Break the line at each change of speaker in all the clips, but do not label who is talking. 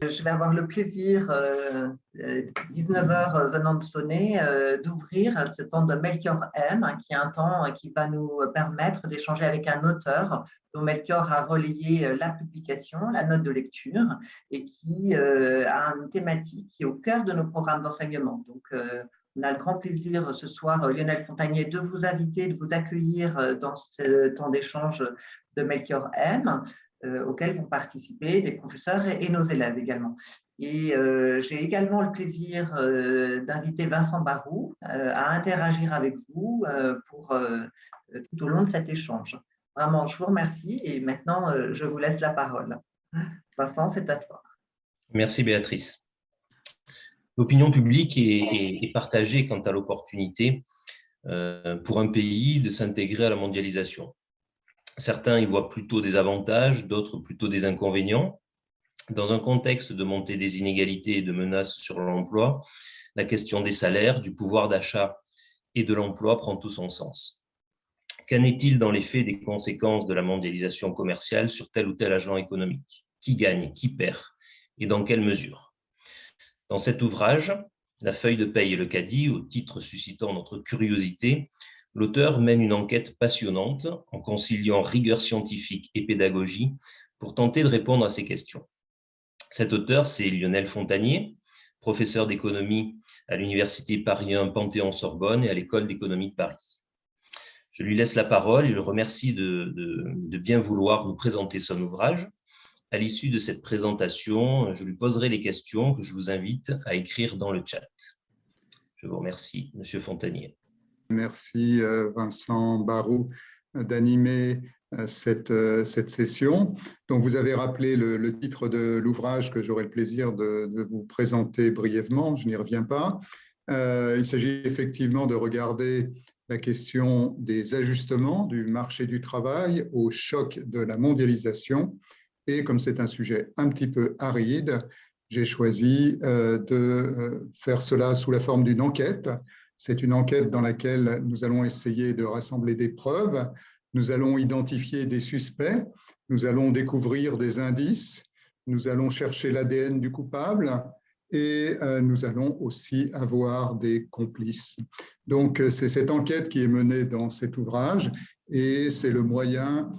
Je vais avoir le plaisir, 19h venant de sonner, d'ouvrir ce temps de Melchior M, qui est un temps qui va nous permettre d'échanger avec un auteur dont Melchior a relayé la publication, la note de lecture, et qui a une thématique qui est au cœur de nos programmes d'enseignement. Donc, on a le grand plaisir ce soir, Lionel Fontagnier, de vous inviter, de vous accueillir dans ce temps d'échange de Melchior M, auxquels vont participer des professeurs et nos élèves également. Et j'ai également le plaisir d'inviter Vincent Barou à interagir avec vous pour tout au long de cet échange. Vraiment, je vous remercie et maintenant, je vous laisse la parole. Vincent, c'est à toi.
Merci Béatrice. L'opinion publique est partagée quant à l'opportunité pour un pays de s'intégrer à la mondialisation. Certains y voient plutôt des avantages, d'autres plutôt des inconvénients. Dans un contexte de montée des inégalités et de menaces sur l'emploi, la question des salaires, du pouvoir d'achat et de l'emploi prend tout son sens. Qu'en est-il dans les faits des conséquences de la mondialisation commerciale sur tel ou tel agent économique? Qui gagne, qui perd et dans quelle mesure? Dans cet ouvrage, La feuille de paye et le caddie, au titre suscitant notre curiosité, l'auteur mène une enquête passionnante en conciliant rigueur scientifique et pédagogie pour tenter de répondre à ces questions. Cet auteur, c'est Lionel Fontagnier, professeur d'économie à l'Université Paris 1 Panthéon-Sorbonne et à l'École d'économie de Paris. Je lui laisse la parole et le remercie de bien vouloir nous présenter son ouvrage. À l'issue de cette présentation, je lui poserai les questions que je vous invite à écrire dans le chat. Je vous remercie, Monsieur Fontagnier.
Merci Vincent Barou d'animer cette session. Donc vous avez rappelé le titre de l'ouvrage que j'aurai le plaisir de vous présenter brièvement, je n'y reviens pas. Il s'agit effectivement de regarder la question des ajustements du marché du travail au choc de la mondialisation. Et comme c'est un sujet un petit peu aride, j'ai choisi de faire cela sous la forme d'une enquête. C'est une enquête dans laquelle nous allons essayer de rassembler des preuves, nous allons identifier des suspects, nous allons découvrir des indices, nous allons chercher l'ADN du coupable et nous allons aussi avoir des complices. Donc, c'est cette enquête qui est menée dans cet ouvrage et c'est le moyen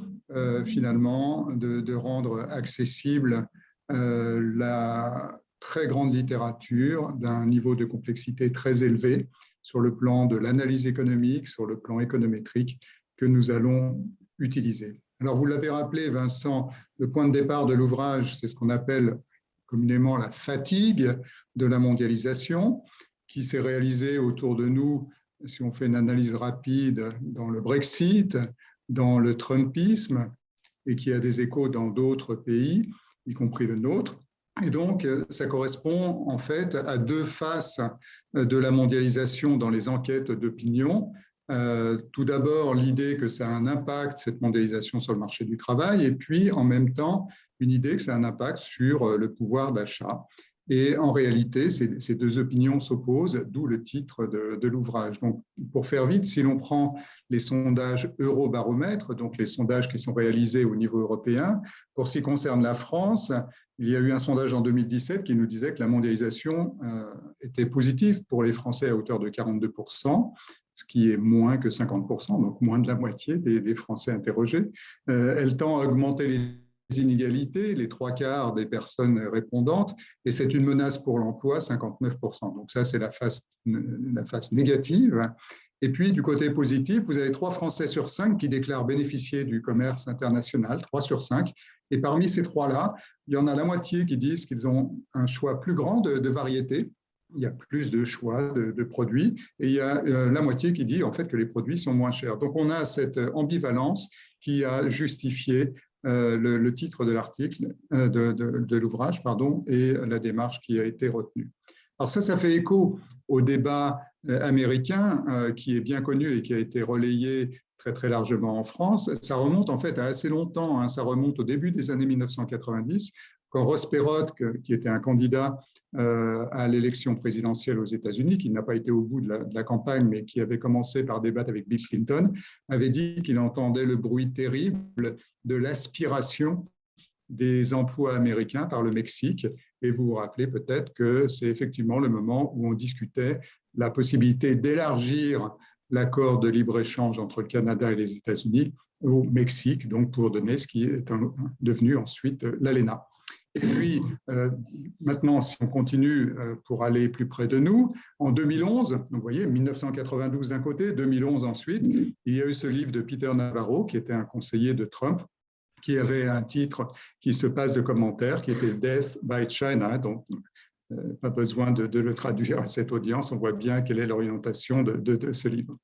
finalement de rendre accessible la très grande littérature d'un niveau de complexité très élevé sur le plan de l'analyse économique, sur le plan économétrique que nous allons utiliser. Alors, vous l'avez rappelé, Vincent, le point de départ de l'ouvrage, c'est ce qu'on appelle communément la fatigue de la mondialisation, qui s'est réalisée autour de nous, si on fait une analyse rapide, dans le Brexit, dans le Trumpisme, et qui a des échos dans d'autres pays, y compris le nôtre. Et donc, ça correspond en fait à deux faces de la mondialisation dans les enquêtes d'opinion. Tout d'abord, l'idée que ça a un impact, cette mondialisation, sur le marché du travail, et puis en même temps, une idée que ça a un impact sur le pouvoir d'achat. Et en réalité, ces deux opinions s'opposent, d'où le titre de l'ouvrage. Donc, pour faire vite, si l'on prend les sondages Eurobaromètre, donc les sondages qui sont réalisés au niveau européen, pour ce qui concerne la France, il y a eu un sondage en 2017 qui nous disait que la mondialisation était positive pour les Français à hauteur de 42%, ce qui est moins que 50%, donc moins de la moitié des Français interrogés. Elle tend à augmenter les inégalités, les trois quarts des personnes répondantes, et c'est une menace pour l'emploi, 59%. Donc ça, c'est la face négative. Et puis, du côté positif, vous avez 3 Français sur 5 qui déclarent bénéficier du commerce international, 3 sur 5. Et parmi ces 3-là, il y en a la moitié qui disent qu'ils ont un choix plus grand de variété. Il y a plus de choix de produits. Et il y a la moitié qui dit en fait que les produits sont moins chers. Donc, on a cette ambivalence qui a justifié le titre de l'article, de l'ouvrage, pardon, et la démarche qui a été retenue. Alors ça fait écho au débat américain qui est bien connu et qui a été relayé très très largement en France. Ça remonte en fait à assez longtemps, hein, ça remonte au début des années 1990, quand Ross Perot, qui était un candidat à l'élection présidentielle aux États-Unis, qui n'a pas été au bout de la campagne, mais qui avait commencé par débattre avec Bill Clinton, avait dit qu'il entendait le bruit terrible de l'aspiration des emplois américains par le Mexique Et vous vous rappelez peut-être que c'est effectivement le moment où on discutait la possibilité d'élargir l'accord de libre-échange entre le Canada et les États-Unis au Mexique, donc pour donner ce qui est devenu ensuite l'ALENA. Et puis, maintenant, si on continue pour aller plus près de nous, en 2011, donc vous voyez, 1992 d'un côté, 2011 ensuite, il y a eu ce livre de Peter Navarro, qui était un conseiller de Trump, qui avait un titre qui se passe de commentaires, qui était Death by China, donc pas besoin de le traduire à cette audience, on voit bien quelle est l'orientation de ce livre.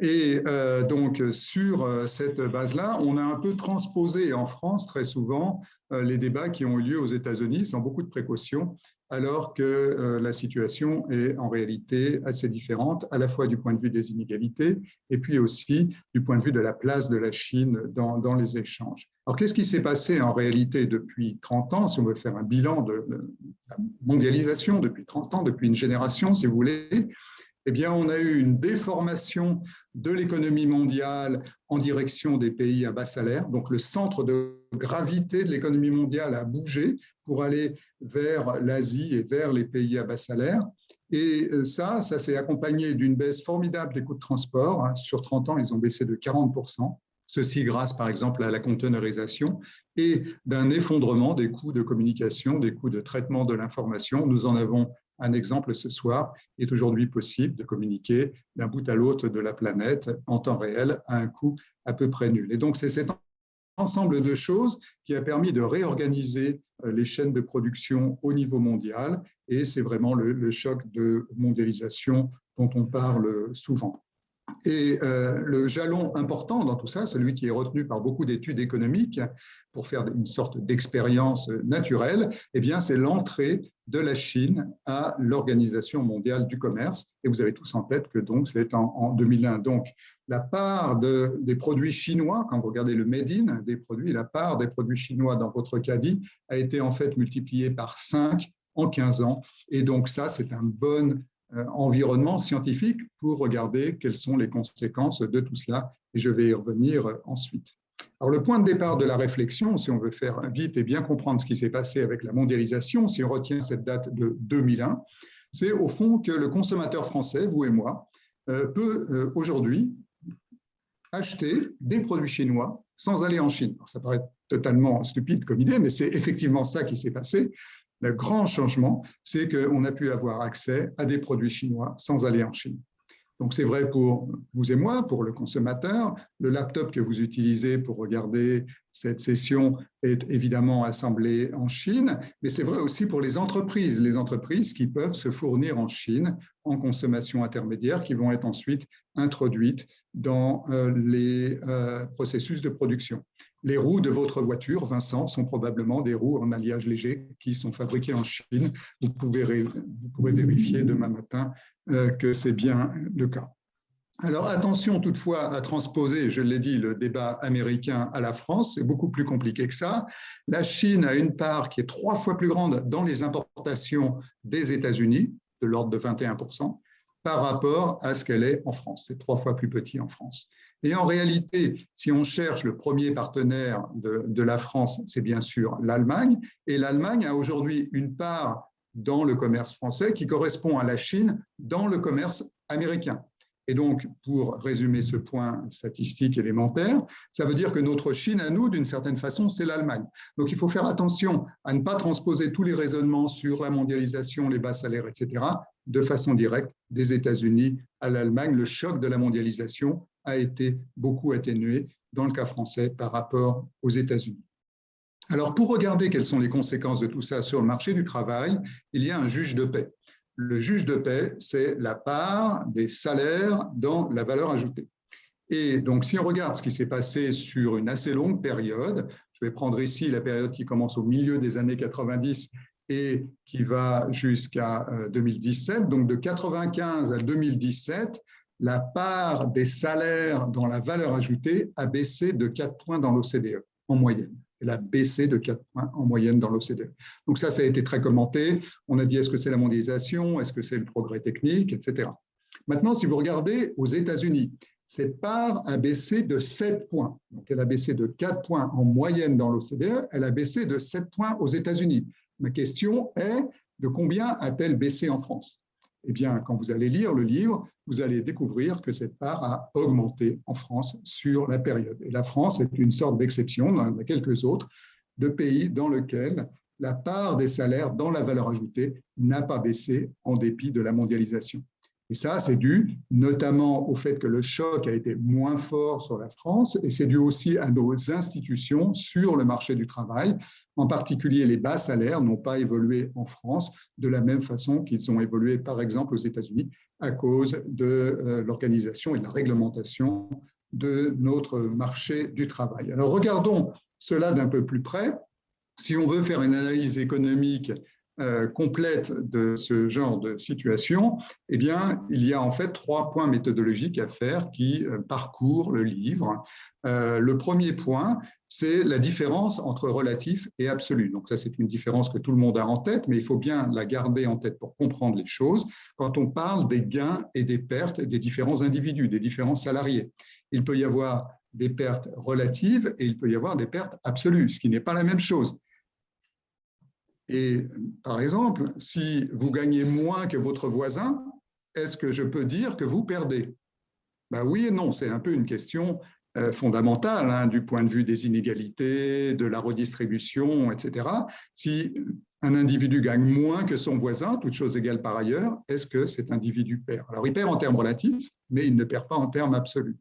Et donc, sur cette base-là, on a un peu transposé en France très souvent les débats qui ont eu lieu aux États-Unis sans beaucoup de précautions, alors que la situation est en réalité assez différente, à la fois du point de vue des inégalités et puis aussi du point de vue de la place de la Chine dans les échanges. Alors, qu'est-ce qui s'est passé en réalité depuis 30 ans, si on veut faire un bilan de la mondialisation depuis 30 ans, depuis une génération, si vous voulez? Eh bien, on a eu une déformation de l'économie mondiale en direction des pays à bas salaire. Donc, le centre de gravité de l'économie mondiale a bougé pour aller vers l'Asie et vers les pays à bas salaire. Et ça s'est accompagné d'une baisse formidable des coûts de transport. Sur 30 ans, ils ont baissé de 40%. Ceci grâce, par exemple, à la conteneurisation et d'un effondrement des coûts de communication, des coûts de traitement de l'information. Nous en avons un exemple ce soir. Il est aujourd'hui possible de communiquer d'un bout à l'autre de la planète en temps réel à un coût à peu près nul. Et donc, c'est cet ensemble de choses qui a permis de réorganiser les chaînes de production au niveau mondial. Et c'est vraiment le choc de mondialisation dont on parle souvent. Et le jalon important dans tout ça, celui qui est retenu par beaucoup d'études économiques pour faire une sorte d'expérience naturelle, eh bien, c'est l'entrée de la Chine à l'Organisation mondiale du commerce. Et vous avez tous en tête que donc c'est en 2001. Donc, la part des produits chinois, quand vous regardez le made in des produits, la part des produits chinois dans votre caddie a été en fait multipliée par 5 en 15 ans. Et donc ça, c'est un bon environnement scientifique pour regarder quelles sont les conséquences de tout cela, et je vais y revenir ensuite. Alors, le point de départ de la réflexion, si on veut faire vite et bien comprendre ce qui s'est passé avec la mondialisation, si on retient cette date de 2001, c'est au fond que le consommateur français, vous et moi, peut aujourd'hui acheter des produits chinois sans aller en Chine. Alors, ça paraît totalement stupide comme idée, mais c'est effectivement ça qui s'est passé. Le grand changement, c'est qu'on a pu avoir accès à des produits chinois sans aller en Chine. Donc, c'est vrai pour vous et moi, pour le consommateur. Le laptop que vous utilisez pour regarder cette session est évidemment assemblé en Chine, mais c'est vrai aussi pour les entreprises qui peuvent se fournir en Chine en consommation intermédiaire, qui vont être ensuite introduites dans les processus de production. Les roues de votre voiture, Vincent, sont probablement des roues en alliage léger qui sont fabriquées en Chine. Vous pourrez vérifier demain matin que c'est bien le cas. Alors, attention toutefois à transposer, je l'ai dit, le débat américain à la France. C'est beaucoup plus compliqué que ça. La Chine a une part qui est 3 fois plus grande dans les importations des États-Unis, de l'ordre de 21%, par rapport à ce qu'elle est en France. C'est 3 fois plus petit en France. Et en réalité, si on cherche le premier partenaire de la France, c'est bien sûr l'Allemagne. Et l'Allemagne a aujourd'hui une part dans le commerce français qui correspond à la Chine dans le commerce américain. Et donc, pour résumer ce point statistique élémentaire, ça veut dire que notre Chine à nous, d'une certaine façon, c'est l'Allemagne. Donc, il faut faire attention à ne pas transposer tous les raisonnements sur la mondialisation, les bas salaires, etc., de façon directe des États-Unis à l'Allemagne. Le choc de la mondialisation a été beaucoup atténué dans le cas français par rapport aux États-Unis. Alors, pour regarder quelles sont les conséquences de tout ça sur le marché du travail, il y a un juge de paix. Le juge de paix, c'est la part des salaires dans la valeur ajoutée. Et donc, si on regarde ce qui s'est passé sur une assez longue période, je vais prendre ici la période qui commence au milieu des années 90 et qui va jusqu'à 2017, donc de 95 à 2017, la part des salaires dans la valeur ajoutée a baissé de 4 points dans l'OCDE, en moyenne. Elle a baissé de 4 points en moyenne dans l'OCDE. Donc ça a été très commenté. On a dit, est-ce que c'est la mondialisation? Est-ce que c'est le progrès technique, etc. Maintenant, si vous regardez aux États-Unis, cette part a baissé de 7 points. Donc elle a baissé de 4 points en moyenne dans l'OCDE, elle a baissé de 7 points aux États-Unis. Ma question est, de combien a-t-elle baissé en France? Eh bien, quand vous allez lire le livre, vous allez découvrir que cette part a augmenté en France sur la période. Et la France est une sorte d'exception, dans quelques autres, de pays dans lesquels la part des salaires dans la valeur ajoutée n'a pas baissé en dépit de la mondialisation. Et ça, c'est dû notamment au fait que le choc a été moins fort sur la France, et c'est dû aussi à nos institutions sur le marché du travail. En particulier, les bas salaires n'ont pas évolué en France de la même façon qu'ils ont évolué, par exemple, aux États-Unis, à cause de l'organisation et de la réglementation de notre marché du travail. Alors, regardons cela d'un peu plus près. Si on veut faire une analyse économique complète de ce genre de situation, eh bien, il y a en fait 3 points méthodologiques à faire qui parcourent le livre. Le premier point, c'est la différence entre relatif et absolu. Donc ça, c'est une différence que tout le monde a en tête, mais il faut bien la garder en tête pour comprendre les choses quand on parle des gains et des pertes des différents individus, des différents salariés. Il peut y avoir des pertes relatives et il peut y avoir des pertes absolues, ce qui n'est pas la même chose. Et par exemple, si vous gagnez moins que votre voisin, est-ce que je peux dire que vous perdez? Ben oui et non, c'est un peu une question fondamentale hein, du point de vue des inégalités, de la redistribution, etc. Si un individu gagne moins que son voisin, toutes choses égales par ailleurs, est-ce que cet individu perd? Alors il perd en termes relatifs, mais il ne perd pas en termes absolus.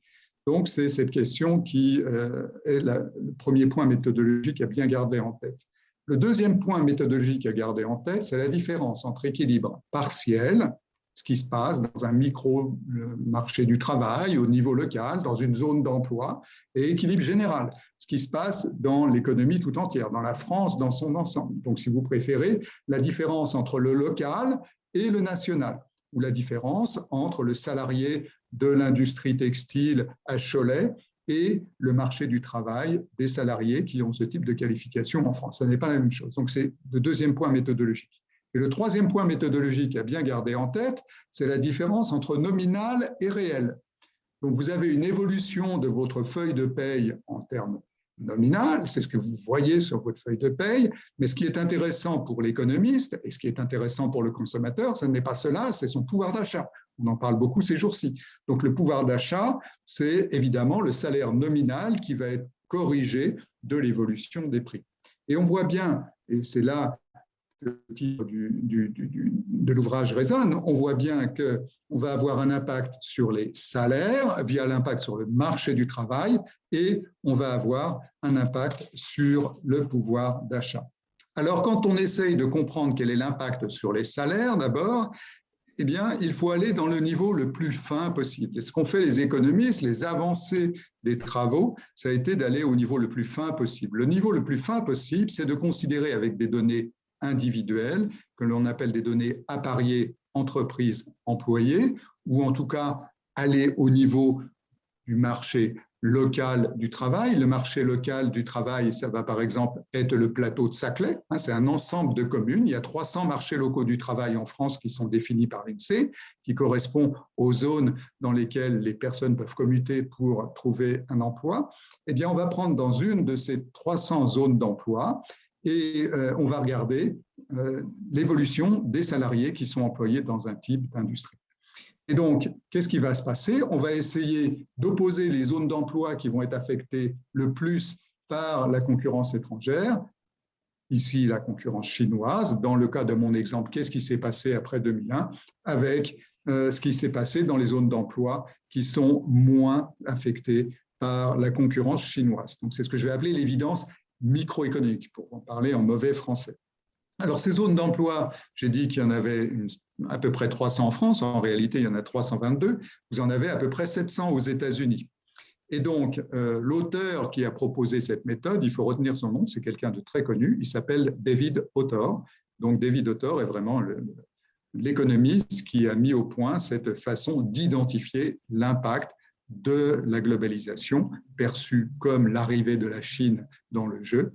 Donc c'est cette question qui est le premier point méthodologique à bien garder en tête. Le deuxième point méthodologique à garder en tête, c'est la différence entre équilibre partiel, ce qui se passe dans un micro-marché du travail au niveau local, dans une zone d'emploi, et équilibre général, ce qui se passe dans l'économie tout entière, dans la France dans son ensemble. Donc, si vous préférez, la différence entre le local et le national, ou la différence entre le salarié de l'industrie textile à Cholet et le marché du travail des salariés qui ont ce type de qualification en France. Ce n'est pas la même chose. Donc, c'est le deuxième point méthodologique. Et le troisième point méthodologique à bien garder en tête, c'est la différence entre nominal et réel. Donc, vous avez une évolution de votre feuille de paye en termes nominal, c'est ce que vous voyez sur votre feuille de paye, mais ce qui est intéressant pour l'économiste et ce qui est intéressant pour le consommateur, ce n'est pas cela, c'est son pouvoir d'achat. On en parle beaucoup ces jours-ci. Donc, le pouvoir d'achat, c'est évidemment le salaire nominal qui va être corrigé de l'évolution des prix. Et on voit bien, et c'est là le titre de l'ouvrage résonne, on voit bien qu'on va avoir un impact sur les salaires via l'impact sur le marché du travail et on va avoir un impact sur le pouvoir d'achat. Alors, quand on essaye de comprendre quel est l'impact sur les salaires, d'abord, eh bien, il faut aller dans le niveau le plus fin possible. Et ce qu'ont fait les économistes, les avancées des travaux, ça a été d'aller au niveau le plus fin possible. Le niveau le plus fin possible, c'est de considérer avec des données individuelles, que l'on appelle des données appariées entreprises-employés, ou en tout cas aller au niveau du marché local du travail. Le marché local du travail, ça va par exemple être le plateau de Saclay. C'est un ensemble de communes. Il y a 300 marchés locaux du travail en France qui sont définis par l'INSEE, qui correspondent aux zones dans lesquelles les personnes peuvent commuter pour trouver un emploi. Eh bien, on va prendre dans une de ces 300 zones d'emploi et on va regarder l'évolution des salariés qui sont employés dans un type d'industrie. Et donc, qu'est-ce qui va se passer? On va essayer d'opposer les zones d'emploi qui vont être affectées le plus par la concurrence étrangère. Ici, la concurrence chinoise. Dans le cas de mon exemple, qu'est-ce qui s'est passé après 2001 avec ce qui s'est passé dans les zones d'emploi qui sont moins affectées par la concurrence chinoise. Donc, c'est ce que je vais appeler l'évidence microéconomique, pour en parler en mauvais français. Alors, ces zones d'emploi, j'ai dit qu'il y en avait à peu près 300 en France. En réalité, il y en a 322. Vous en avez à peu près 700 aux États-Unis. Et donc, l'auteur qui a proposé cette méthode, il faut retenir son nom, c'est quelqu'un de très connu. Il s'appelle David Autor. Donc, David Autor est vraiment l'économiste qui a mis au point cette façon d'identifier l'impact de la globalisation, perçue comme l'arrivée de la Chine dans le jeu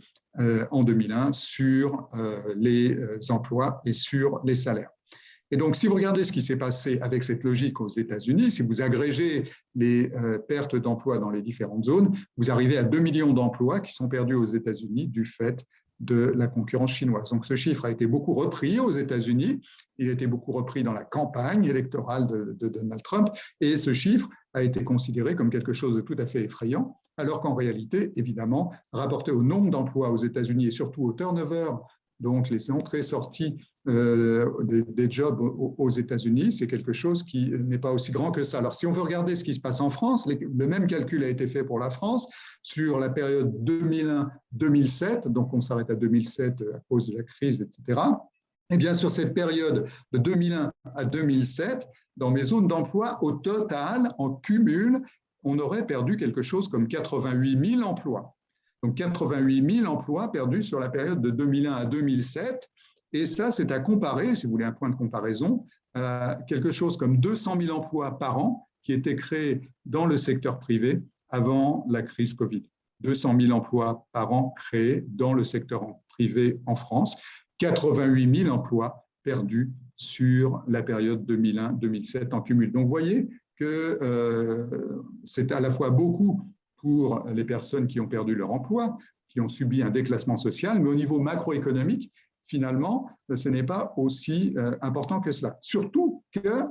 en 2001 sur les emplois et sur les salaires. Et donc, si vous regardez ce qui s'est passé avec cette logique aux États-Unis, si vous agrégez les pertes d'emplois dans les différentes zones, vous arrivez à 2 millions d'emplois qui sont perdus aux États-Unis du fait de la concurrence chinoise. Donc ce chiffre a été beaucoup repris aux États-Unis, il a été beaucoup repris dans la campagne électorale de Donald Trump, et ce chiffre a été considéré comme quelque chose de tout à fait effrayant, alors qu'en réalité, évidemment, rapporté au nombre d'emplois aux États-Unis et surtout au turnover, donc les entrées-sorties des jobs aux États-Unis, c'est quelque chose qui n'est pas aussi grand que ça. Alors, si on veut regarder ce qui se passe en France, le même calcul a été fait pour la France sur la période 2001-2007, donc on s'arrête à 2007 à cause de la crise, etc. Et bien, sur cette période de 2001 à 2007, dans mes zones d'emploi, au total, en cumul, on aurait perdu quelque chose comme 88 000 emplois. Donc 88 000 emplois perdus sur la période de 2001 à 2007. Et ça, c'est à comparer, si vous voulez un point de comparaison, à quelque chose comme 200 000 emplois par an qui étaient créés dans le secteur privé avant la crise Covid. 200 000 emplois par an créés dans le secteur privé en France. 88 000 emplois perdus sur la période 2001-2007 en cumul. Donc, vous voyez que c'est à la fois beaucoup pour les personnes qui ont perdu leur emploi, qui ont subi un déclassement social, mais au niveau macroéconomique, finalement, ce n'est pas aussi important que cela. Surtout que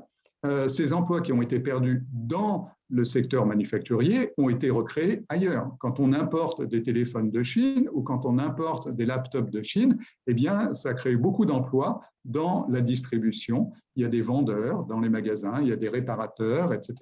ces emplois qui ont été perdus dans le secteur manufacturier ont été recréés ailleurs. Quand on importe des téléphones de Chine ou quand on importe des laptops de Chine, eh bien, ça crée beaucoup d'emplois dans la distribution. Il y a des vendeurs dans les magasins, il y a des réparateurs, etc.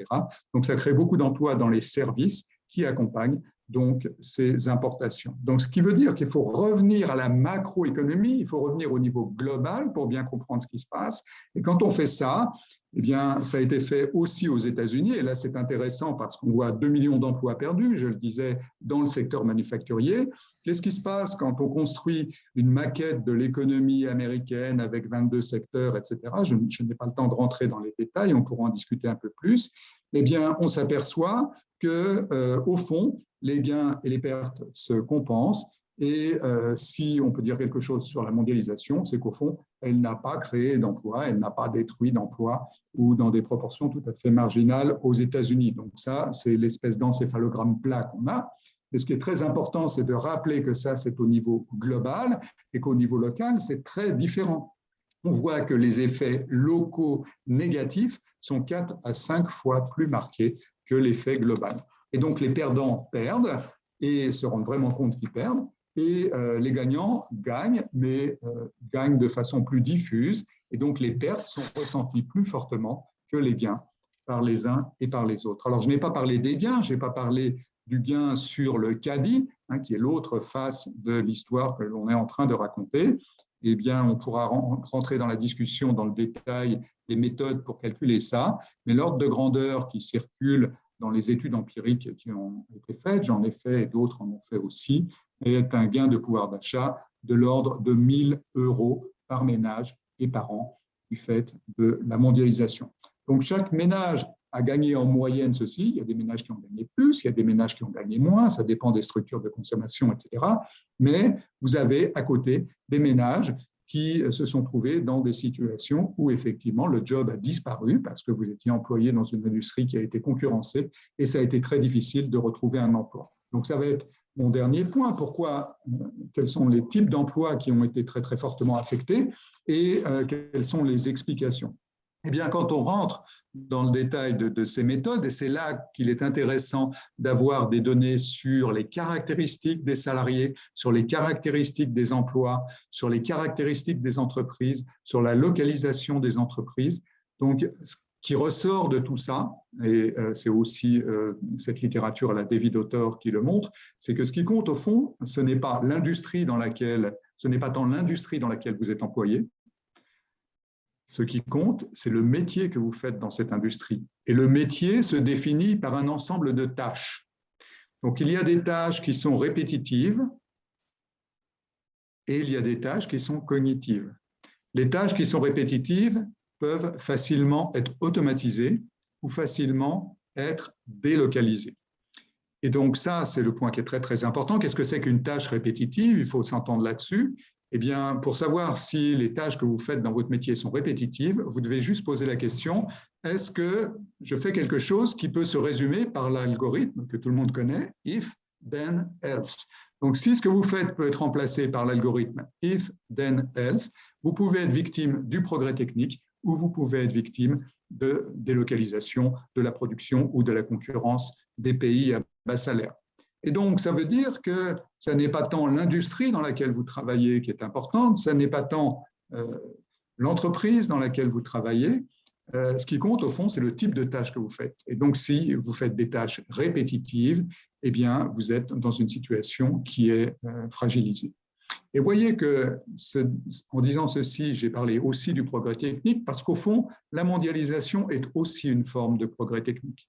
Donc, ça crée beaucoup d'emplois dans les services qui accompagnent donc ces importations. Donc, ce qui veut dire qu'il faut revenir à la macroéconomie, il faut revenir au niveau global pour bien comprendre ce qui se passe. Et quand on fait ça, eh bien, ça a été fait aussi aux États-Unis. Et là, c'est intéressant parce qu'on voit 2 millions d'emplois perdus, je le disais, dans le secteur manufacturier. Qu'est-ce qui se passe quand on construit une maquette de l'économie américaine avec 22 secteurs, etc. Je n'ai pas le temps de rentrer dans les détails, on pourra en discuter un peu plus. Eh bien, on s'aperçoit qu'au fond, les gains et les pertes se compensent. Et si on peut dire quelque chose sur la mondialisation, c'est qu'au fond, elle n'a pas créé d'emplois, elle n'a pas détruit d'emplois ou dans des proportions tout à fait marginales aux États-Unis. Donc ça, c'est l'espèce d'encéphalogramme plat qu'on a. Mais ce qui est très important, c'est de rappeler que ça, c'est au niveau global et qu'au niveau local, c'est très différent. On voit que les effets locaux négatifs sont 4 à 5 fois plus marqués que l'effet global. Et donc, les perdants perdent et se rendent vraiment compte qu'ils perdent. Et les gagnants gagnent, mais gagnent de façon plus diffuse. Et donc, les pertes sont ressenties plus fortement que les gains par les uns et par les autres. Alors, je n'ai pas parlé des gains, je n'ai pas parlé du gain sur le caddie, qui est l'autre face de l'histoire que l'on est en train de raconter. Eh bien, on pourra rentrer dans la discussion, dans le détail des méthodes pour calculer ça. Mais l'ordre de grandeur qui circule dans les études empiriques qui ont été faites, j'en ai fait et d'autres en ont fait aussi, est un gain de pouvoir d'achat de l'ordre de 1 000 € par ménage et par an du fait de la mondialisation. Donc, chaque ménage a gagné en moyenne ceci. Il y a des ménages qui ont gagné plus, il y a des ménages qui ont gagné moins, ça dépend des structures de consommation, etc. Mais vous avez à côté des ménages qui se sont trouvés dans des situations où effectivement le job a disparu parce que vous étiez employé dans une industrie qui a été concurrencée et ça a été très difficile de retrouver un emploi. Donc, ça va être mon dernier point. Quels sont les types d'emplois qui ont été très, très fortement affectés et quelles sont les explications? Eh bien, quand on rentre dans le détail de ces méthodes, et c'est là qu'il est intéressant d'avoir des données sur les caractéristiques des salariés, sur les caractéristiques des emplois, sur les caractéristiques des entreprises, sur la localisation des entreprises. Donc, ce qui ressort de tout ça, et c'est aussi cette littérature, la David Autor, qui le montre, c'est que ce qui compte au fond, ce n'est pas l'industrie dans laquelle, ce n'est pas tant l'industrie dans laquelle vous êtes employé. Ce qui compte, c'est le métier que vous faites dans cette industrie. Et le métier se définit par un ensemble de tâches. Donc, il y a des tâches qui sont répétitives et il y a des tâches qui sont cognitives. Les tâches qui sont répétitives peuvent facilement être automatisées ou facilement être délocalisées. Et donc, ça, c'est le point qui est très, très important. Qu'est-ce que c'est qu'une tâche répétitive? Il faut s'entendre là-dessus. Eh bien, pour savoir si les tâches que vous faites dans votre métier sont répétitives, vous devez juste poser la question, est-ce que je fais quelque chose qui peut se résumer par l'algorithme que tout le monde connaît, if, then else. Donc, si ce que vous faites peut être remplacé par l'algorithme if, then else, vous pouvez être victime du progrès technique ou vous pouvez être victime de délocalisation de la production ou de la concurrence des pays à bas salaire. Et donc, ça veut dire que ce n'est pas tant l'industrie dans laquelle vous travaillez qui est importante, ce n'est pas tant l'entreprise dans laquelle vous travaillez. Ce qui compte, au fond, c'est le type de tâches que vous faites. Et donc, si vous faites des tâches répétitives, eh bien, vous êtes dans une situation qui est fragilisée. Et voyez que, en disant ceci, j'ai parlé aussi du progrès technique, parce qu'au fond, la mondialisation est aussi une forme de progrès technique.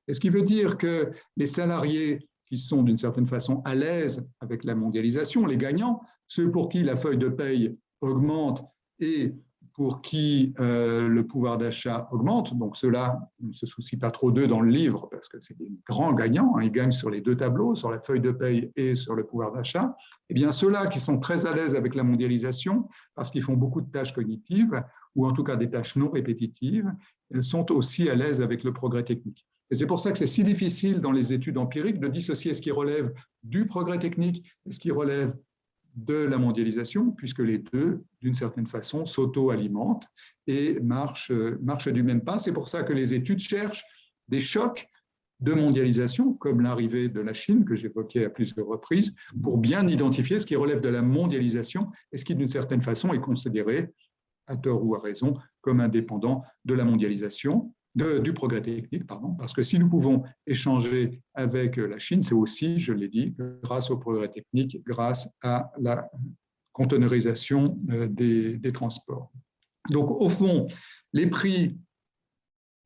Et ce qui veut dire que les salariés qui sont d'une certaine façon à l'aise avec la mondialisation, les gagnants, ceux pour qui la feuille de paye augmente et pour qui le pouvoir d'achat augmente, donc ceux-là ne se soucient pas trop d'eux dans le livre parce que c'est des grands gagnants, hein, ils gagnent sur les deux tableaux, sur la feuille de paye et sur le pouvoir d'achat, eh bien ceux-là qui sont très à l'aise avec la mondialisation parce qu'ils font beaucoup de tâches cognitives ou en tout cas des tâches non répétitives, sont aussi à l'aise avec le progrès technique. Et c'est pour ça que c'est si difficile dans les études empiriques de dissocier ce qui relève du progrès technique et ce qui relève de la mondialisation, puisque les deux, d'une certaine façon, s'auto-alimentent et marchent du même pas. C'est pour ça que les études cherchent des chocs de mondialisation, comme l'arrivée de la Chine, que j'évoquais à plusieurs reprises, pour bien identifier ce qui relève de la mondialisation et ce qui, d'une certaine façon, est considéré, à tort ou à raison, comme indépendant de la mondialisation, du progrès technique, pardon, parce que si nous pouvons échanger avec la Chine, c'est aussi, je l'ai dit, grâce au progrès technique, grâce à la conteneurisation des transports. Donc, au fond, les prix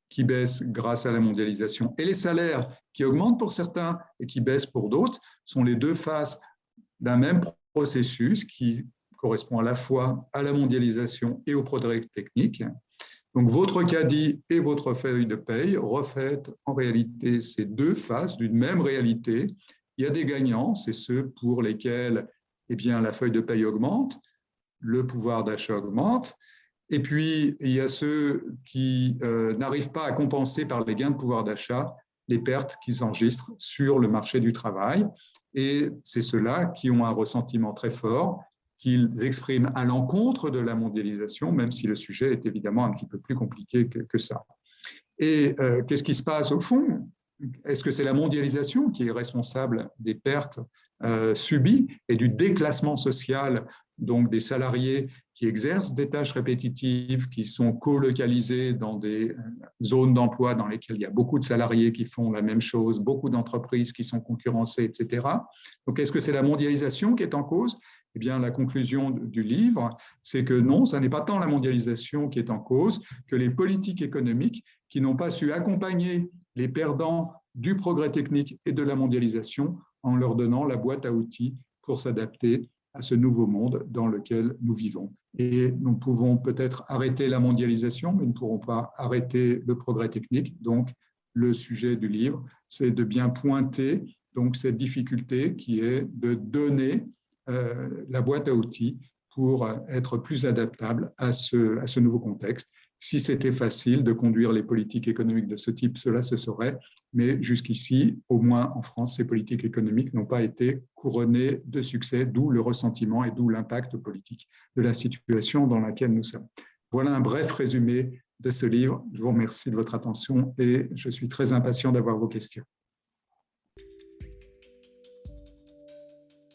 qui baissent grâce à la mondialisation et les salaires qui augmentent pour certains et qui baissent pour d'autres sont les deux faces d'un même processus qui correspond à la fois à la mondialisation et au progrès technique. Donc, votre caddie et votre feuille de paye reflètent en réalité ces deux faces d'une même réalité. Il y a des gagnants, c'est ceux pour lesquels eh bien, la feuille de paye augmente, le pouvoir d'achat augmente, et puis il y a ceux qui n'arrivent pas à compenser par les gains de pouvoir d'achat les pertes qu'ils enregistrent sur le marché du travail. Et c'est ceux-là qui ont un ressentiment très fort, qu'ils expriment à l'encontre de la mondialisation, même si le sujet est évidemment un petit peu plus compliqué que ça. Et qu'est-ce qui se passe au fond? Est-ce que c'est la mondialisation qui est responsable des pertes subies et du déclassement social, donc des salariés qui exercent des tâches répétitives, qui sont colocalisés dans des zones d'emploi dans lesquelles il y a beaucoup de salariés qui font la même chose, beaucoup d'entreprises qui sont concurrencées, etc. Donc, est-ce que c'est la mondialisation qui est en cause? Eh bien, la conclusion du livre, c'est que non, ce n'est pas tant la mondialisation qui est en cause que les politiques économiques qui n'ont pas su accompagner les perdants du progrès technique et de la mondialisation en leur donnant la boîte à outils pour s'adapter à ce nouveau monde dans lequel nous vivons. Et nous pouvons peut-être arrêter la mondialisation, mais nous ne pourrons pas arrêter le progrès technique. Donc, le sujet du livre, c'est de bien pointer donc, cette difficulté qui est de donner la boîte à outils pour être plus adaptable à ce nouveau contexte. Si c'était facile de conduire les politiques économiques de ce type, cela se saurait. Mais jusqu'ici, au moins en France, ces politiques économiques n'ont pas été couronnées de succès, d'où le ressentiment et d'où l'impact politique de la situation dans laquelle nous sommes. Voilà un bref résumé de ce livre. Je vous remercie de votre attention et je suis très impatient d'avoir vos questions.